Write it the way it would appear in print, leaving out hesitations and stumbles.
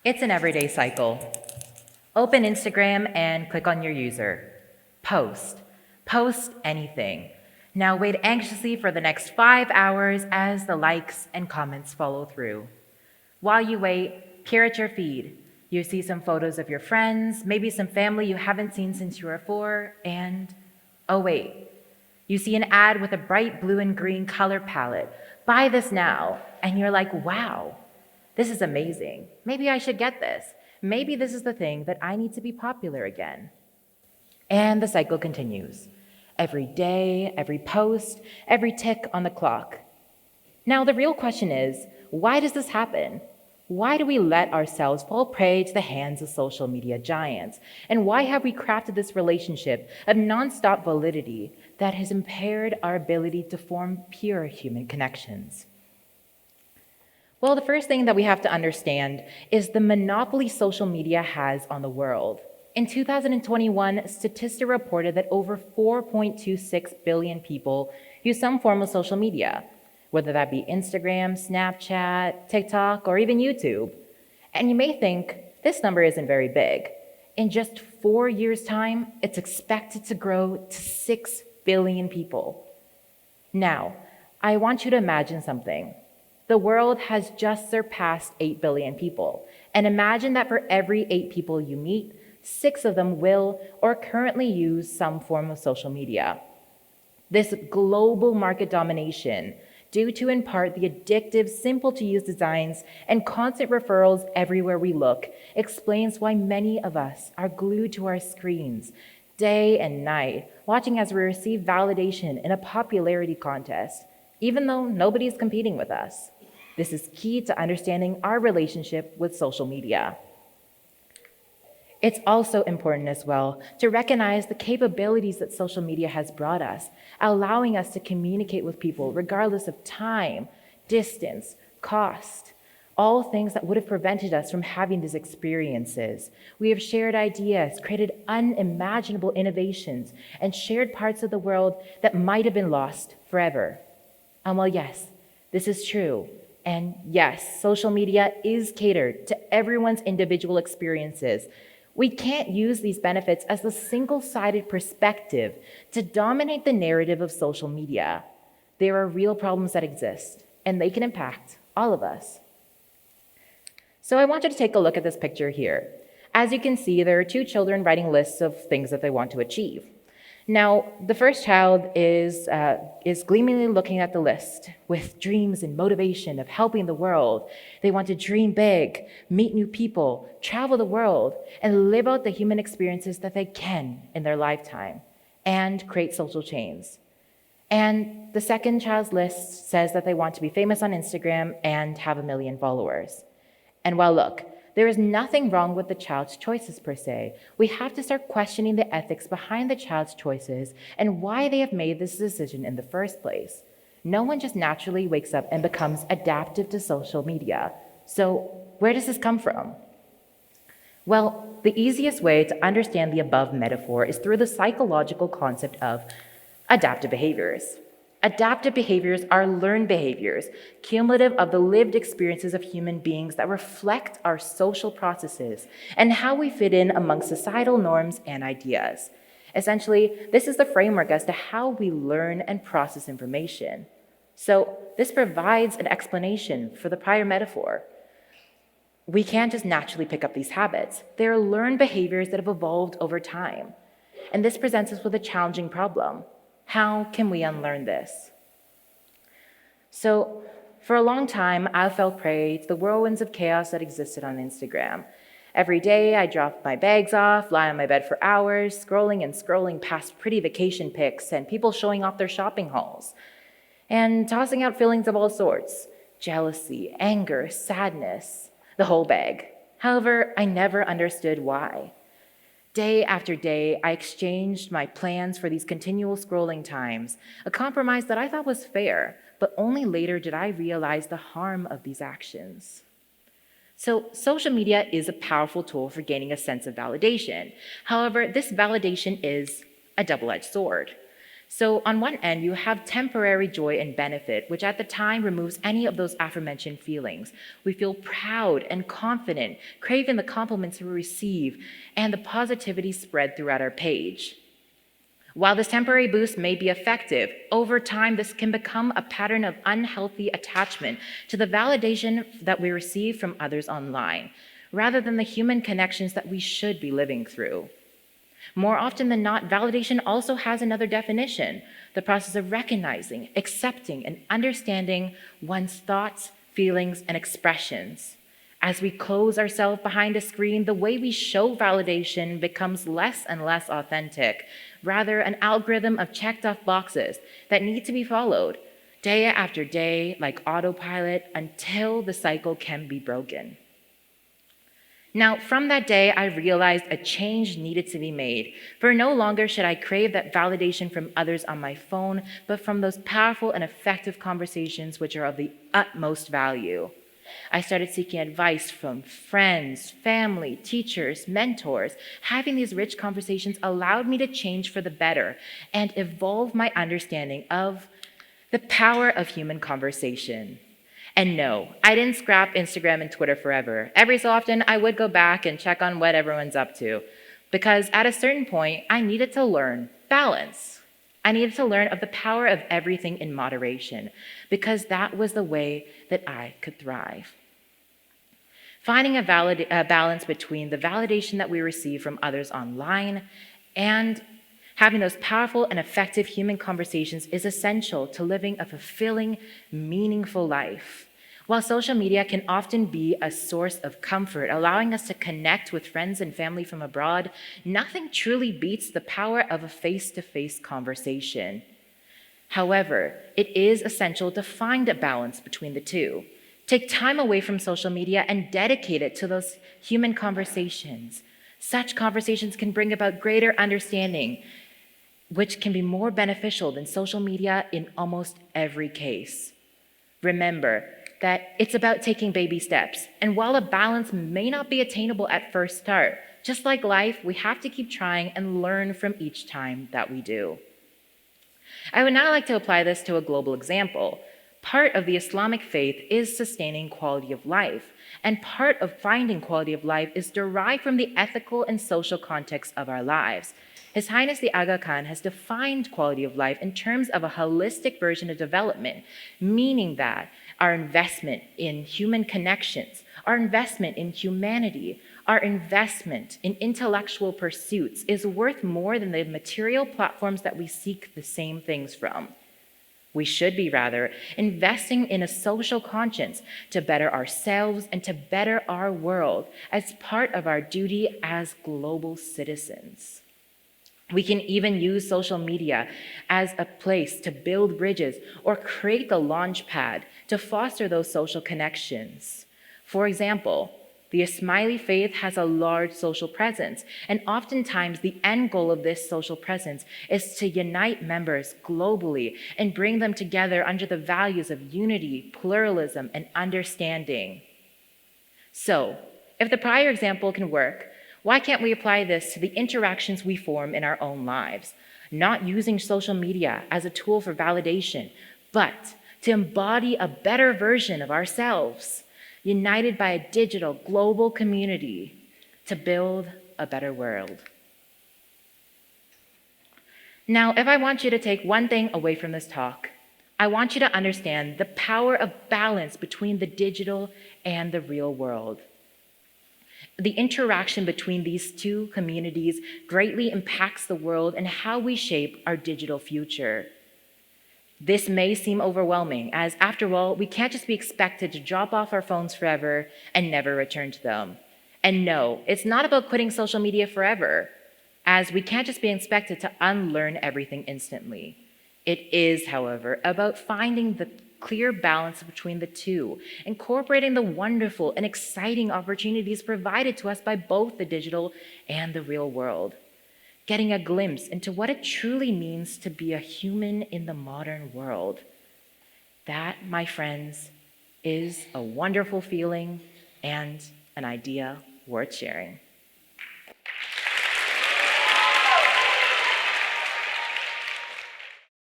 It's an everyday cycle. Open Instagram and click on your user. Post. Post anything. Now wait anxiously for the next 5 hours as the likes and comments follow through. While you wait, peer at your feed. You see some photos of your friends, maybe some family you haven't seen since you were 4, and oh wait, you see an ad with a bright blue and green color palette. Buy this now. And you're like, wow, this is amazing. Maybe I should get this. Maybe this is the thing that I need to be popular again. And the cycle continues. Every day, every post, every tick on the clock. Now, the real question is, why does this happen? Why do we let ourselves fall prey to the hands of social media giants? And why have we crafted this relationship of nonstop validity that has impaired our ability to form pure human connections? Well, the first thing that we have to understand is the monopoly social media has on the world. In 2021, Statista reported that over 4.26 billion people use some form of social media, whether that be Instagram, Snapchat, TikTok, or even YouTube. And you may think, this number isn't very big. In just 4 years' time, it's expected to grow to 6 billion people. Now, I want you to imagine something. The world has just surpassed 8 billion people. And imagine that for every 8 people you meet, 6 of them will or currently use some form of social media. This global market domination, due to in part the addictive, simple-to-use designs and constant referrals everywhere we look, explains why many of us are glued to our screens day and night, watching as we receive validation in a popularity contest, even though nobody's competing with us. This is key to understanding our relationship with social media. It's also important as well to recognize the capabilities that social media has brought us, allowing us to communicate with people regardless of time, distance, cost, all things that would have prevented us from having these experiences. We have shared ideas, created unimaginable innovations, and shared parts of the world that might have been lost forever. And while yes, this is true, and yes, social media is catered to everyone's individual experiences, we can't use these benefits as a single-sided perspective to dominate the narrative of social media. There are real problems that exist, and they can impact all of us. So I want you to take a look at this picture here. As you can see, there are 2 children writing lists of things that they want to achieve. Now, the first child is gleamingly looking at the list with dreams and motivation of helping the world. They want to dream big, meet new people, travel the world, and live out the human experiences that they can in their lifetime, and create social chains. And the second child's list says that they want to be famous on Instagram and have 1 million followers. And while look, there is nothing wrong with the child's choices per se. We have to start questioning the ethics behind the child's choices and why they have made this decision in the first place. No one just naturally wakes up and becomes adaptive to social media. So where does this come from? Well, the easiest way to understand the above metaphor is through the psychological concept of adaptive behaviors. Adaptive behaviors are learned behaviors, cumulative of the lived experiences of human beings that reflect our social processes and how we fit in among societal norms and ideas. Essentially, this is the framework as to how we learn and process information. So this provides an explanation for the prior metaphor. We can't just naturally pick up these habits. They are learned behaviors that have evolved over time. And this presents us with a challenging problem. How can we unlearn this? So, for a long time, I fell prey to the whirlwinds of chaos that existed on Instagram. Every day, I dropped my bags off, lie on my bed for hours, scrolling and scrolling past pretty vacation pics and people showing off their shopping hauls, and tossing out feelings of all sorts: jealousy, anger, sadness, the whole bag. However, I never understood why. Day after day, I exchanged my plans for these continual scrolling times, a compromise that I thought was fair, but only later did I realize the harm of these actions. So, social media is a powerful tool for gaining a sense of validation. However, this validation is a double-edged sword. So, on one end, you have temporary joy and benefit, which at the time removes any of those aforementioned feelings. We feel proud and confident, craving the compliments we receive and the positivity spread throughout our page. While this temporary boost may be effective, over time, this can become a pattern of unhealthy attachment to the validation that we receive from others online, rather than the human connections that we should be living through. More often than not, validation also has another definition: the process of recognizing, accepting, and understanding one's thoughts, feelings, and expressions. As we close ourselves behind a screen, the way we show validation becomes less and less authentic, rather an algorithm of checked off boxes that need to be followed day after day like autopilot until the cycle can be broken. Now, from that day, I realized a change needed to be made, for no longer should I crave that validation from others on my phone, but from those powerful and effective conversations which are of the utmost value. I started seeking advice from friends, family, teachers, mentors. Having these rich conversations allowed me to change for the better and evolve my understanding of the power of human conversation. And no, I didn't scrap Instagram and Twitter forever. Every so often, I would go back and check on what everyone's up to, because at a certain point, I needed to learn balance. I needed to learn of the power of everything in moderation, because that was the way that I could thrive. Finding a balance between the validation that we receive from others online and having those powerful and effective human conversations is essential to living a fulfilling, meaningful life. While social media can often be a source of comfort, allowing us to connect with friends and family from abroad, nothing truly beats the power of a face-to-face conversation. However, it is essential to find a balance between the two. Take time away from social media and dedicate it to those human conversations. Such conversations can bring about greater understanding, which can be more beneficial than social media in almost every case. Remember that it's about taking baby steps, and while a balance may not be attainable at first start, just like life, we have to keep trying and learn from each time that we do. I would now like to apply this to a global example. Part of the Islamic faith is sustaining quality of life, and part of finding quality of life is derived from the ethical and social context of our lives. His Highness the Aga Khan has defined quality of life in terms of a holistic version of development, meaning that our investment in human connections, our investment in humanity, our investment in intellectual pursuits is worth more than the material platforms that we seek the same things from. We should be rather investing in a social conscience to better ourselves and to better our world as part of our duty as global citizens. We can even use social media as a place to build bridges or create the launch pad to foster those social connections. For example, the Ismaili faith has a large social presence, and oftentimes the end goal of this social presence is to unite members globally and bring them together under the values of unity, pluralism, and understanding. So, if the prior example can work, why can't we apply this to the interactions we form in our own lives? Not using social media as a tool for validation, but to embody a better version of ourselves, united by a digital global community to build a better world. Now, if I want you to take one thing away from this talk, I want you to understand the power of balance between the digital and the real world. The interaction between these two communities greatly impacts the world and how we shape our digital future. This may seem overwhelming, as after all, we can't just be expected to drop off our phones forever and never return to them. And no, it's not about quitting social media forever, as we can't just be expected to unlearn everything instantly. It is, however, about finding the clear balance between the two, incorporating the wonderful and exciting opportunities provided to us by both the digital and the real world, getting a glimpse into what it truly means to be a human in the modern world. That, my friends, is a wonderful feeling and an idea worth sharing.